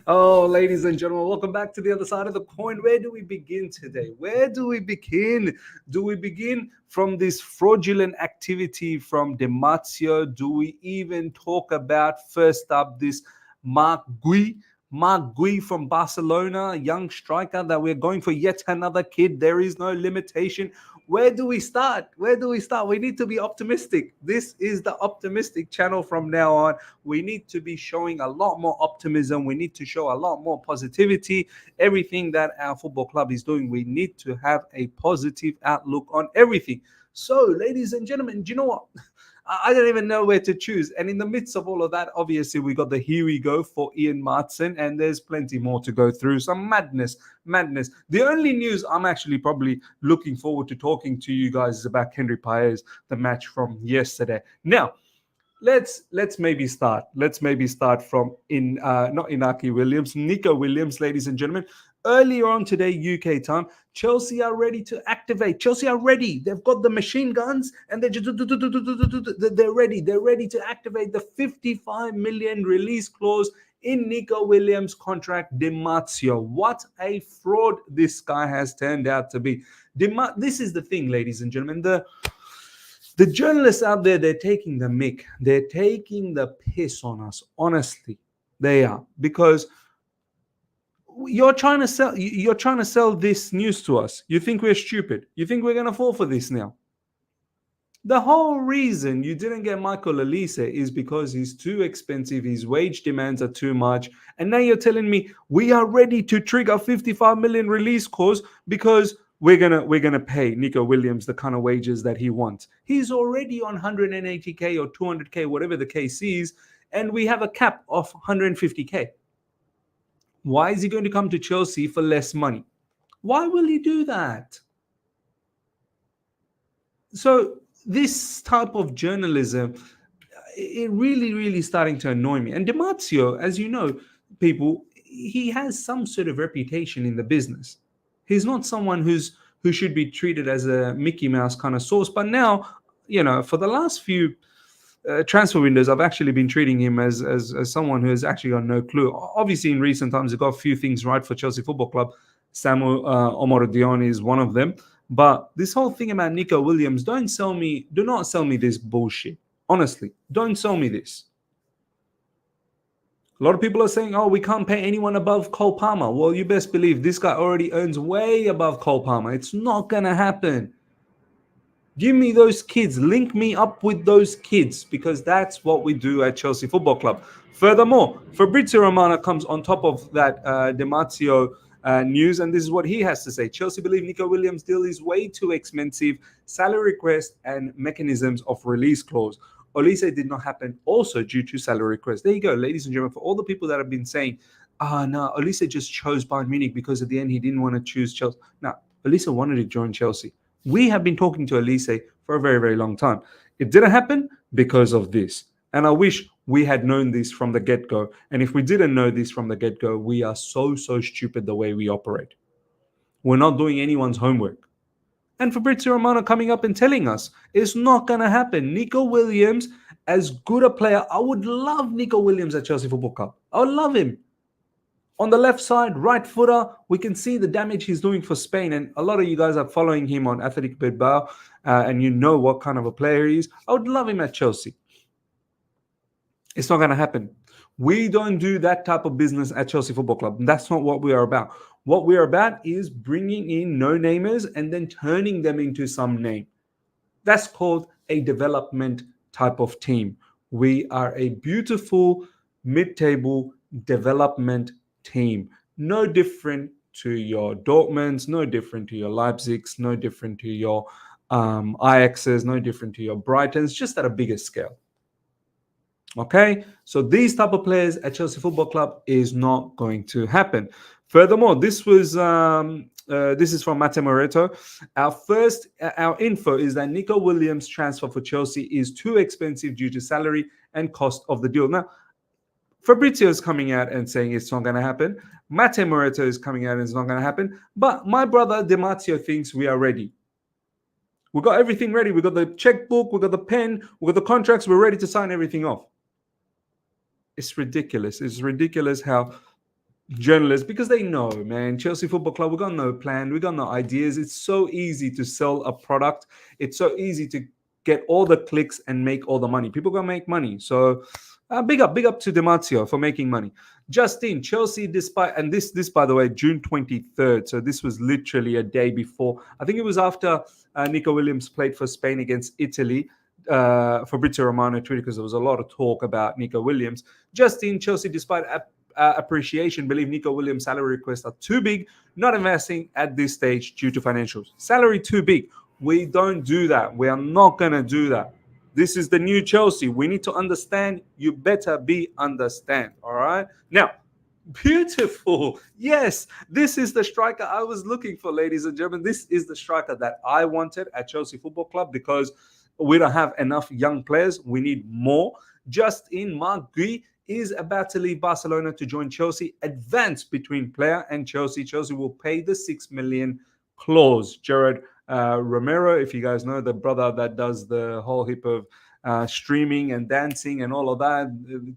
Oh, ladies and gentlemen, welcome back to the other side of the coin. Where do we begin today? Where do we begin? Do we begin from this fraudulent activity from Dematio? Do we even talk about first up this Marc Guiu? Marc Guiu from Barcelona, a young striker that we're going for yet another kid. There is no limitation. Where do we start? Where do we start? We need to be optimistic. This is the optimistic channel from now on. We need to be showing a lot more optimism. We need to show a lot more positivity. Everything that our football club is doing, we need to have a positive outlook on everything. So, ladies and gentlemen, do you know what? I don't even know where to choose. And in the midst of all of that, obviously, we got the here we go for Ian Maatsen, and there's plenty more to go through. Some madness. The only news I'm actually probably looking forward to talking to you guys is about Henry Paez, the match from yesterday. Now, let's maybe start. Let's maybe start from not Inaki Williams, Nico Williams, ladies and gentlemen. Earlier on today, UK time, Chelsea are ready to activate. Chelsea are ready. They've got the machine guns and they're ready. They're ready to activate the 55 million release clause in Nico Williams' contract. Dematio. What a fraud this guy has turned out to be. This is the thing, ladies and gentlemen. The journalists out there, they're taking the mick. They're taking the piss on us. Honestly, they are. Because you're trying to sell this news to us. You think we're stupid. You think we're going to fall for this now. The whole reason you didn't get Michael Elise is because he's too expensive. His wage demands are too much. And now you're telling me we are ready to trigger 55 million release clause because we're gonna pay Nico Williams the kind of wages that he wants. He's already on 180k or 200k, whatever the case is, and we have a cap of 150k. Why is he going to come to Chelsea for less money? Why will he do that? So this type of journalism, it really starting to annoy me. And Dematio, as you know, people, he has some sort of reputation in the business. He's not someone who should be treated as a Mickey Mouse kind of source. But now, for the last few transfer windows, I've actually been treating him as someone who has actually got no clue. Obviously, in recent times, they've got a few things right for Chelsea Football Club. Samuel Omar Dion is one of them. But this whole thing about Nico Williams, do not sell me this bullshit. Honestly, don't sell me this. A lot of people are saying, oh, we can't pay anyone above Cole Palmer. Well, you best believe this guy already earns way above Cole Palmer. It's not going to happen. Give me those kids. Link me up with those kids because that's what we do at Chelsea Football Club. Furthermore, Fabrizio Romano comes on top of that Dematio news, and this is what he has to say. Chelsea believe Nico Williams' deal is way too expensive. Salary request and mechanisms of release clause. Olise did not happen also due to salary request. There you go, ladies and gentlemen. For all the people that have been saying, no, Olise just chose Bayern Munich because at the end he didn't want to choose Chelsea. No, Olise wanted to join Chelsea. We have been talking to Olise for a very, very long time. It didn't happen because of this. And I wish we had known this from the get-go. And if we didn't know this from the get-go, we are so stupid the way we operate. We're not doing anyone's homework. And Fabrizio Romano coming up and telling us it's not going to happen. Nico Williams, as good a player, I would love Nico Williams at Chelsea Football Club. I would love him. On the left side, right footer, we can see the damage he's doing for Spain. And a lot of you guys are following him on Athletic Bilbao, and you know what kind of a player he is. I would love him at Chelsea. It's not going to happen. We don't do that type of business at Chelsea Football Club. That's not what we are about. What we are about is bringing in no-namers and then turning them into some name. That's called a development type of team. We are a beautiful mid-table development team. No different to your Dortmunds, no different to your Leipzigs, no different to your Ajaxes, no different to your Brightons, just at a bigger scale. Okay, so these type of players at Chelsea Football Club is not going to happen. Furthermore, this is from Maatsen Moreto. Our info is that Nico Williams' transfer for Chelsea is too expensive due to salary and cost of the deal. Now, Fabrizio is coming out and saying it's not going to happen. Maatsen Moreto is coming out and it's not going to happen. But my brother Dematio thinks we are ready. We got everything ready. We got the checkbook. We got the pen. We got the contracts. We're ready to sign everything off. It's ridiculous. It's ridiculous how journalists, because they know, man, Chelsea Football Club, we got no plan, we got no ideas. It's so easy to sell a product. It's so easy to get all the clicks and make all the money. People gonna make money. So big up to Dematio for making money. Justin, Chelsea, despite, and this by the way, June 23rd. So this was literally a day before. I think it was after Nico Williams played for Spain against Italy. Fabrizio Romano tweeted, because there was a lot of talk about Nico Williams. Justin, Chelsea, despite appreciation, believe Nico Williams' salary requests are too big, not investing at this stage due to financials. Salary too big. We don't do that. We are not going to do that. This is the new Chelsea. We need to understand. You better be understand. All right. Now, beautiful. Yes, this is the striker I was looking for, ladies and gentlemen. This is the striker that I wanted at Chelsea Football Club, because we don't have enough young players. We need more. Just in, Marc Guiu is about to leave Barcelona to join Chelsea. Advance between player and Chelsea. Chelsea will pay the 6 million clause. Jared Romero, if you guys know, the brother that does the whole heap of streaming and dancing and all of that.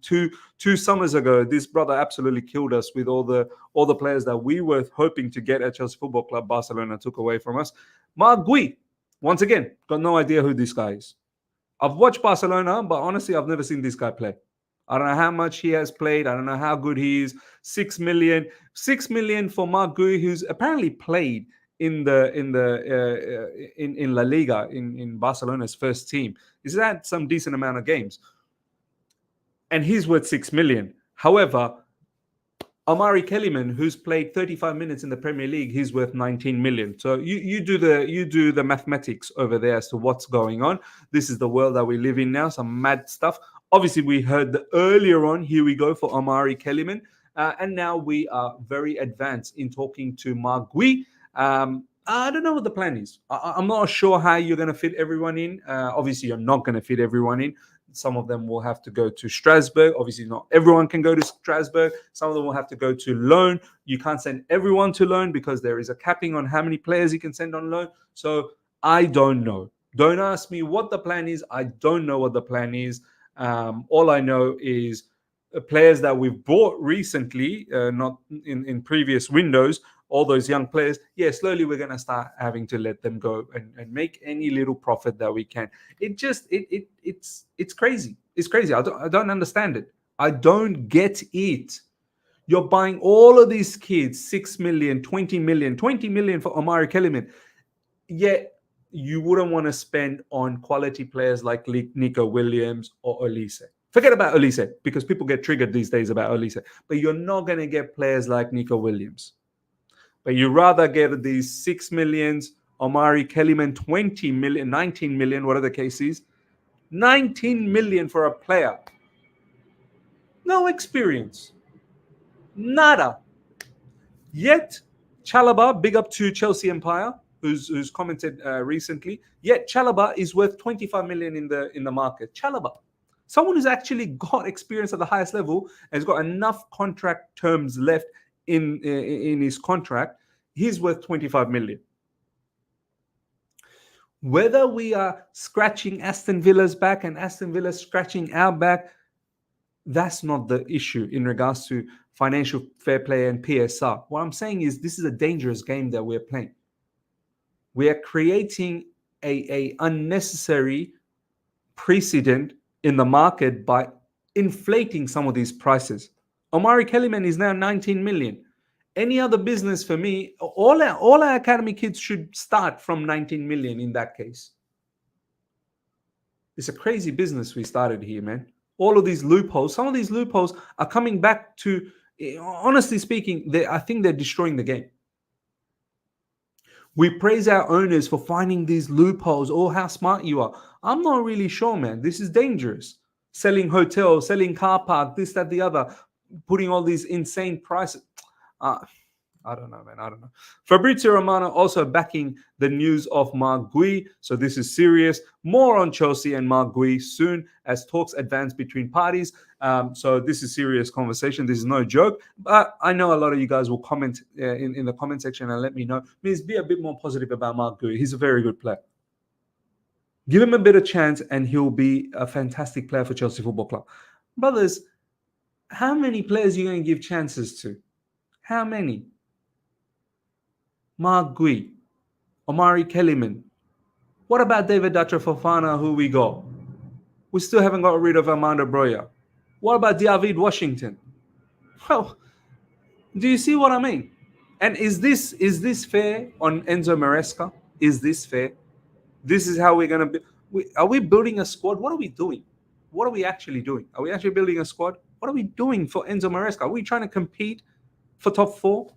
Two summers ago, this brother absolutely killed us with all the players that we were hoping to get at Chelsea Football Club. Barcelona took away from us. Marc Guiu, once again, got no idea who this guy is. I've watched Barcelona, but honestly, I've never seen this guy play. I don't know how much he has played. I don't know how good he is. 6 million for Marc Guiu, who's apparently played in La Liga in Barcelona's first team. Is that some decent amount of games? And he's worth 6 million. However, Omari Kellyman, who's played 35 minutes in the Premier League, he's worth 19 million. So you do the mathematics over there as to what's going on. This is the world that we live in now. Some mad stuff. Obviously, we heard earlier on. Here we go for Omari Kellyman, and now we are very advanced in talking to Marc Guiu. I don't know what the plan is. I'm not sure how you're going to fit everyone in. Obviously, you're not going to fit everyone in. Some of them will have to go to Strasbourg. Obviously, not everyone can go to Strasbourg. Some of them will have to go to loan. You can't send everyone to loan because there is a capping on how many players you can send on loan. So I don't know. Don't ask me what the plan is. I don't know what the plan is. All I know is players that we've bought recently, not in previous windows, all those young players, slowly we're going to start having to let them go and make any little profit that we can. It's crazy. It's crazy. I don't understand it. I don't get it. You're buying all of these kids, 6 million, 20 million for Omari Kellyman. Yet you wouldn't want to spend on quality players like Nico Williams or Olise. Forget about Olise, because people get triggered these days about Olise. But you're not going to get players like Nico Williams. But you rather get these 6 millions, Omari Kellyman 20 million, 19 million, whatever the case is. 19 million for a player. No experience. Nada. Yet, Chalobah, big up to Chelsea Empire, who's commented recently. Yet Chalobah is worth 25 million in the market. Chalobah, someone who's actually got experience at the highest level and has got enough contract terms left in his contract, he's worth 25 million. Whether we are scratching Aston Villa's back and Aston Villa scratching our back, that's not the issue in regards to financial fair play and PSR. What I'm saying is this is a dangerous game that we're playing. We are creating a unnecessary precedent in the market by inflating some of these prices. Omari Kellyman is now 19 million. Any other business for me, all our academy kids should start from 19 million in that case. It's a crazy business we started here, man. All of these loopholes, some of these loopholes are coming back to, honestly speaking, I think they're destroying the game. We praise our owners for finding these loopholes. Oh, how smart you are. I'm not really sure, man. This is dangerous. Selling hotels, selling car park, this, that, the other, putting all these insane prices. I don't know, man. I don't know. Fabrizio Romano also backing the news of Marc Guiu. So this is serious. More on Chelsea and Marc Guiu soon as talks advance between parties. So this is serious conversation. This is no joke. But I know a lot of you guys will comment in the comment section and let me know. Please be a bit more positive about Marc Guiu. He's a very good player. Give him a bit of chance and he'll be a fantastic player for Chelsea Football Club. Brothers, How many players are you going to give chances to? How many? Marc Guiu, Omari Kellyman. What about David Datra Fofana, who we got? We still haven't got rid of Armando Broya. What about David Washington? Well, do you see what I mean? And is this fair on Enzo Maresca? Is this fair? This is how we're going to be. Are we building a squad? What are we doing? What are we actually doing? Are we actually building a squad? What are we doing for Enzo Maresca? Are we trying to compete for top four?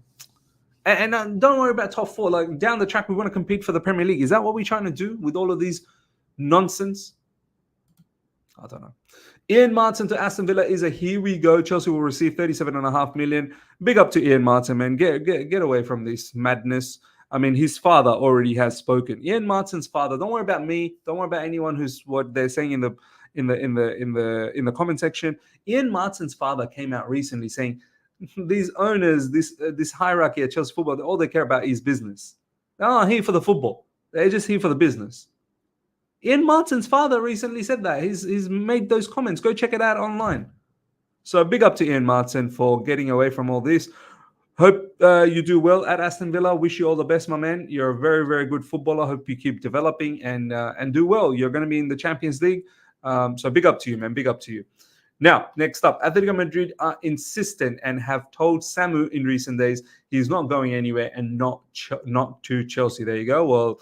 And don't worry about top four. Like down the track, we want to compete for the Premier League. Is that what we're trying to do with all of these nonsense? I don't know. Ian Maatsen to Aston Villa is a here we go. Chelsea will receive 37.5 million. Big up to Ian Maatsen, man. Get away from this madness. I mean, his father already has spoken. Ian Maatsen's father. Don't worry about me. Don't worry about anyone who's what they're saying in the comment section. Ian Maatsen's father came out recently saying these owners, this hierarchy at Chelsea football, all they care about is business. They're not here for the football. They're just here for the business. Ian Maatsen's father recently said that. He's made those comments. Go check it out online. So big up to Ian Maatsen for getting away from all this. Hope you do well at Aston Villa. Wish you all the best, my man. You're a very, very good footballer. Hope you keep developing and do well. You're going to be in the Champions League. So big up to you, man. Big up to you. Now, next up, Atletico Madrid are insistent and have told Samu in recent days he's not going anywhere and not to Chelsea. There you go. Well,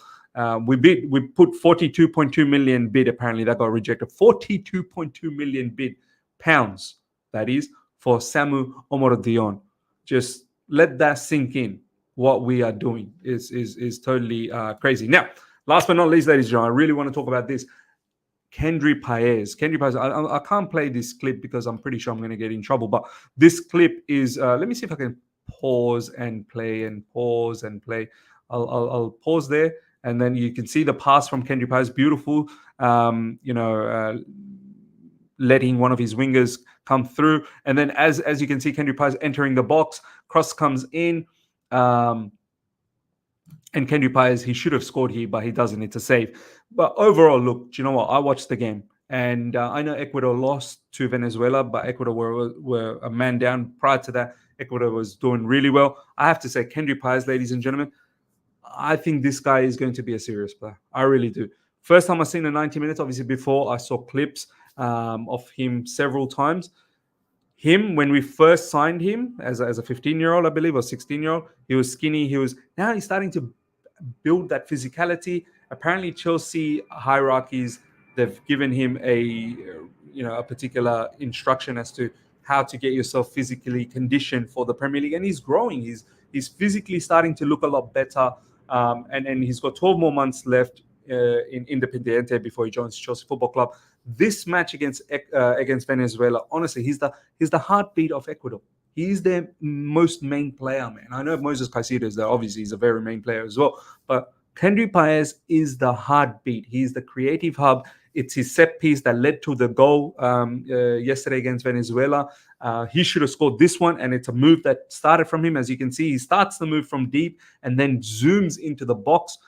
we put 42.2 million bid. Apparently, that got rejected. 42.2 million bid pounds. That is for Samu Omorodion. Just let that sink in. What we are doing is totally crazy. Now, last but not least, ladies and gentlemen, I really want to talk about this. Kendry Paez. I can't play this clip because I'm pretty sure I'm going to get in trouble. But this clip is. Let me see if I can pause and play and pause and play. I'll pause there, and then you can see the pass from Kendry Paez. Beautiful. Letting one of his wingers come through, and then as you can see, Kendry Paez entering the box. Cross comes in. And Kendry Paez, he should have scored here, but he doesn't. It's a save. But overall, look, do you know what? I watched the game. And I know Ecuador lost to Venezuela, but Ecuador were a man down. Prior to that, Ecuador was doing really well. I have to say, Kendry Paez, ladies and gentlemen, I think this guy is going to be a serious player. I really do. First time I've seen the 90 minutes, obviously before I saw clips of him several times. Him, when we first signed him as a 15-year-old, I believe, or 16-year-old, he was skinny. Now he's starting to build that physicality. Apparently, Chelsea hierarchies, they've given him a particular instruction as to how to get yourself physically conditioned for the Premier League, and he's growing. He's physically starting to look a lot better, and he's got 12 more months left in Independiente before he joins Chelsea Football Club. This match against Venezuela, honestly, he's the heartbeat of Ecuador. He's their most main player, man. I know Moses Caicedo is there. Obviously, he's a very main player as well. But Kendry Paez is the heartbeat. He's the creative hub. It's his set piece that led to the goal yesterday against Venezuela. He should have scored this one, and it's a move that started from him. As you can see, he starts the move from deep and then zooms into the box.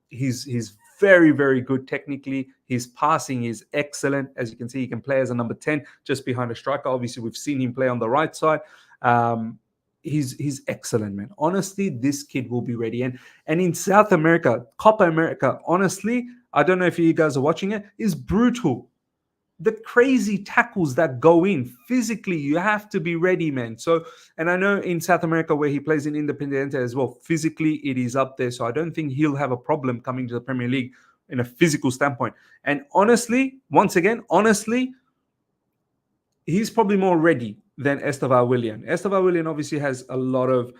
He's very, very good technically. His passing is excellent. As you can see, he can play as a number 10 just behind a striker. Obviously, we've seen him play on the right side. He's excellent, man. Honestly, this kid will be ready. And in South America, Copa America, honestly, I don't know if you guys are watching it, is brutal. The crazy tackles that go in physically, you have to be ready, man. So, and I know in South America where he plays in Independiente as well, physically it is up there. So I don't think he'll have a problem coming to the Premier League in a physical standpoint. And honestly, once again, he's probably more ready than Esteban Willian. Esteban Willian obviously has a lot of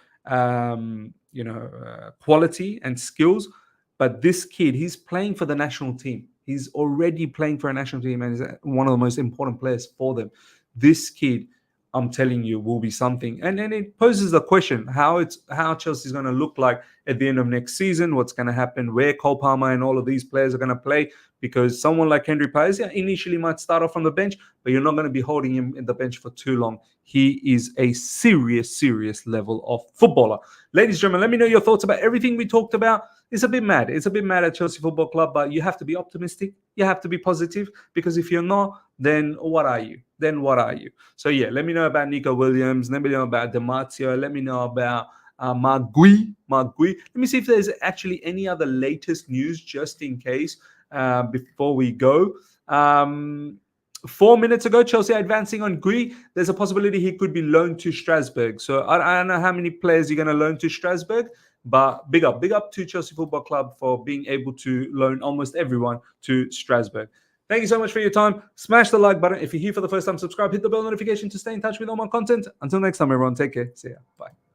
quality and skills, but this kid, he's playing for the national team. He's already playing for a national team and is one of the most important players for them. This kid, I'm telling you, will be something. And then it poses a question, how Chelsea's going to look like at the end of next season, what's going to happen, where Cole Palmer and all of these players are going to play, because someone like Kendry Paez initially might start off on the bench, but you're not going to be holding him in the bench for too long. He is a serious level of footballer. Ladies and gentlemen, let me know your thoughts about everything we talked about. It's a bit mad. It's a bit mad at Chelsea Football Club, but you have to be optimistic. you have to be positive, because if you're not, then what are you? Then what are you? So yeah, let me know about Nico Williams. Let me know about Dematio. Let me know about Marc Guiu. Let me see if there's actually any other latest news, just in case, before we go. 4 minutes ago, Chelsea are advancing on Guiu. There's a possibility he could be loaned to Strasbourg. So I don't know how many players you're going to loan to Strasbourg, but big up to Chelsea Football Club for being able to loan almost everyone to Strasbourg. Thank you so much for your time. Smash the like button. If you're here for the first time, subscribe, hit the bell notification to stay in touch with all my content. Until next time, everyone, take care. See ya. Bye.